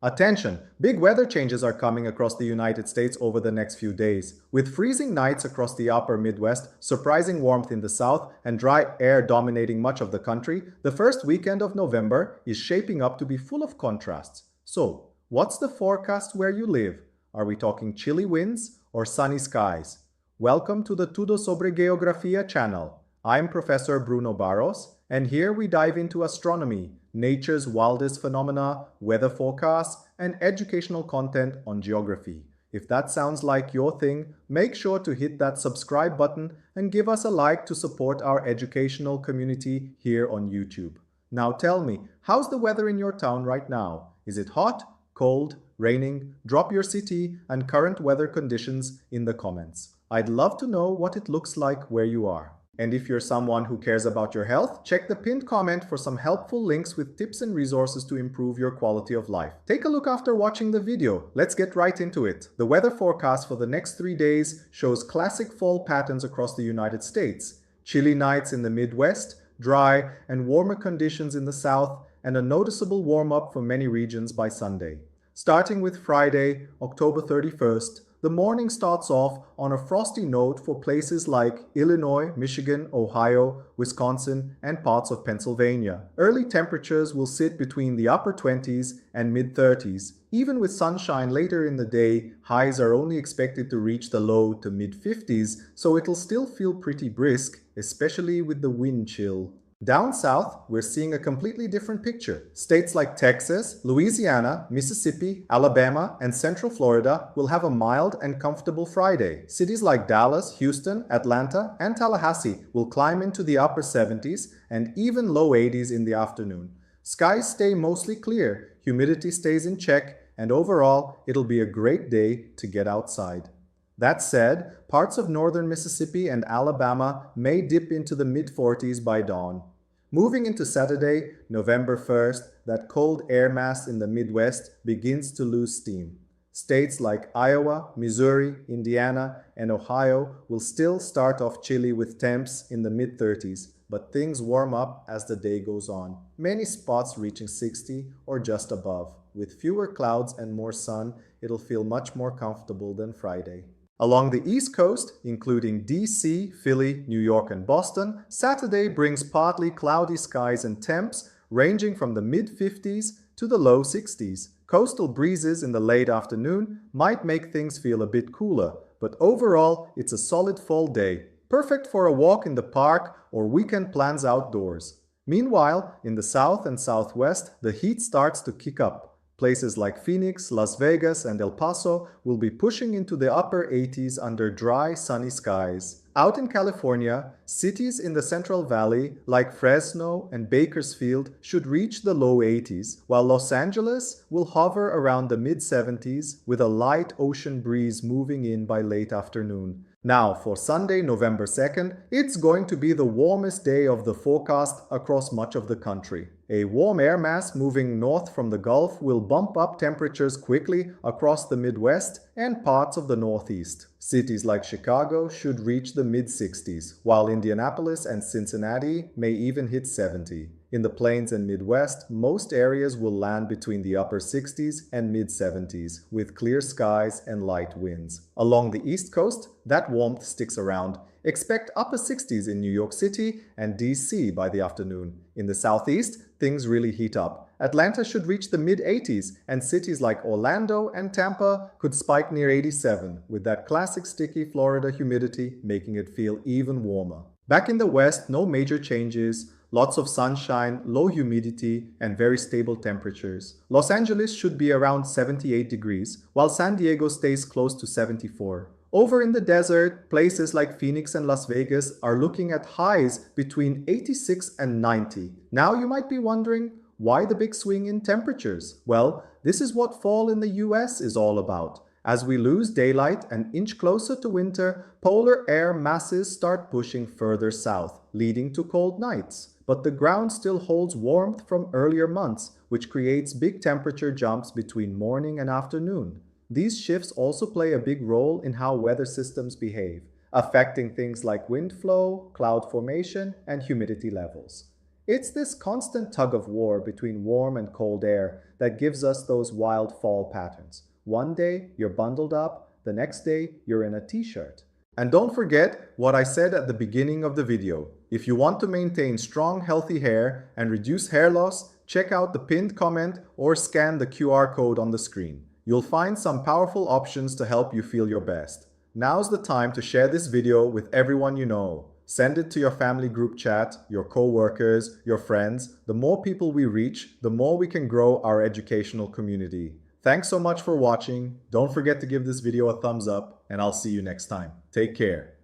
Attention! Big weather changes are coming across the United States over the next few days. With freezing nights across the upper Midwest, surprising warmth in the south, and dry air dominating much of the country, the first weekend of November is shaping up to be full of contrasts. So, what's the forecast where you live? Are we talking chilly winds or sunny skies? Welcome to the Tudo sobre Geografia channel. I'm Professor Bruno Barros, and here we dive into astronomy, nature's wildest phenomena, weather forecasts, and educational content on geography. If that sounds like your thing, make sure to hit that subscribe button and give us a like to support our educational community here on YouTube. Now tell me, how's the weather in your town right now? Is it hot, cold, raining? Drop your city and current weather conditions in the comments. I'd love to know what it looks like where you are. And if you're someone who cares about your health, check the pinned comment for some helpful links with tips and resources to improve your quality of life. Take a look after watching the video. Let's get right into it. The weather forecast for the next 3 days shows classic fall patterns across the United States. Chilly nights in the Midwest, dry and warmer conditions in the South, and a noticeable warm-up for many regions by Sunday. Starting with Friday, October 31st, the morning starts off on a frosty note for places like Illinois, Michigan, Ohio, Wisconsin, and parts of Pennsylvania. Early temperatures will sit between the upper 20s and mid-30s. Even with sunshine later in the day, highs are only expected to reach the low to mid-50s, so it'll still feel pretty brisk, especially with the wind chill. Down south, we're seeing a completely different picture. States like Texas, Louisiana, Mississippi, Alabama, and Central Florida will have a mild and comfortable Friday. Cities like Dallas, Houston, Atlanta, and Tallahassee will climb into the upper 70s and even low 80s in the afternoon. Skies stay mostly clear, humidity stays in check, and overall, it'll be a great day to get outside. That said, parts of northern Mississippi and Alabama may dip into the mid-40s by dawn. Moving into Saturday, November 1st, that cold air mass in the Midwest begins to lose steam. States like Iowa, Missouri, Indiana, and Ohio will still start off chilly with temps in the mid-30s, but things warm up as the day goes on. Many spots reaching 60 or just above. With fewer clouds and more sun, it'll feel much more comfortable than Friday. Along the East Coast, including D.C., Philly, New York, and Boston, Saturday brings partly cloudy skies and temps ranging from the mid-50s to the low 60s. Coastal breezes in the late afternoon might make things feel a bit cooler, but overall, it's a solid fall day, perfect for a walk in the park or weekend plans outdoors. Meanwhile, in the south and southwest, the heat starts to kick up. Places like Phoenix, Las Vegas, and El Paso will be pushing into the upper 80s under dry, sunny skies. Out in California, cities in the Central Valley like Fresno and Bakersfield should reach the low 80s, while Los Angeles will hover around the mid-70s with a light ocean breeze moving in by late afternoon. Now, for Sunday, November 2nd, it's going to be the warmest day of the forecast across much of the country. A warm air mass moving north from the Gulf will bump up temperatures quickly across the Midwest and parts of the Northeast. Cities like Chicago should reach the mid-60s, while Indianapolis and Cincinnati may even hit 70. In the Plains and Midwest, most areas will land between the upper 60s and mid-70s, with clear skies and light winds. Along the East Coast, that warmth sticks around. Expect upper 60s in New York City and D.C. by the afternoon. In the Southeast, things really heat up. Atlanta should reach the mid-80s, and cities like Orlando and Tampa could spike near 87, with that classic sticky Florida humidity making it feel even warmer. Back in the West, no major changes. Lots of sunshine, low humidity, and very stable temperatures. Los Angeles should be around 78 degrees, while San Diego stays close to 74. Over in the desert, places like Phoenix and Las Vegas are looking at highs between 86 and 90. Now you might be wondering, why the big swing in temperatures? Well, this is what fall in the US is all about. As we lose daylight and inch closer to winter, polar air masses start pushing further south, leading to cold nights. But the ground still holds warmth from earlier months, which creates big temperature jumps between morning and afternoon. These shifts also play a big role in how weather systems behave, affecting things like wind flow, cloud formation, and humidity levels. It's this constant tug of war between warm and cold air that gives us those wild fall patterns. One day you're bundled up, the next day you're in a t-shirt. And don't forget what I said at the beginning of the video. If you want to maintain strong, healthy hair and reduce hair loss, check out the pinned comment or scan the QR code on the screen. You'll find some powerful options to help you feel your best. Now's the time to share this video with everyone you know. Send it to your family group chat, your co-workers, your friends. The more people we reach, the more we can grow our educational community. Thanks so much for watching. Don't forget to give this video a thumbs up, and I'll see you next time. Take care.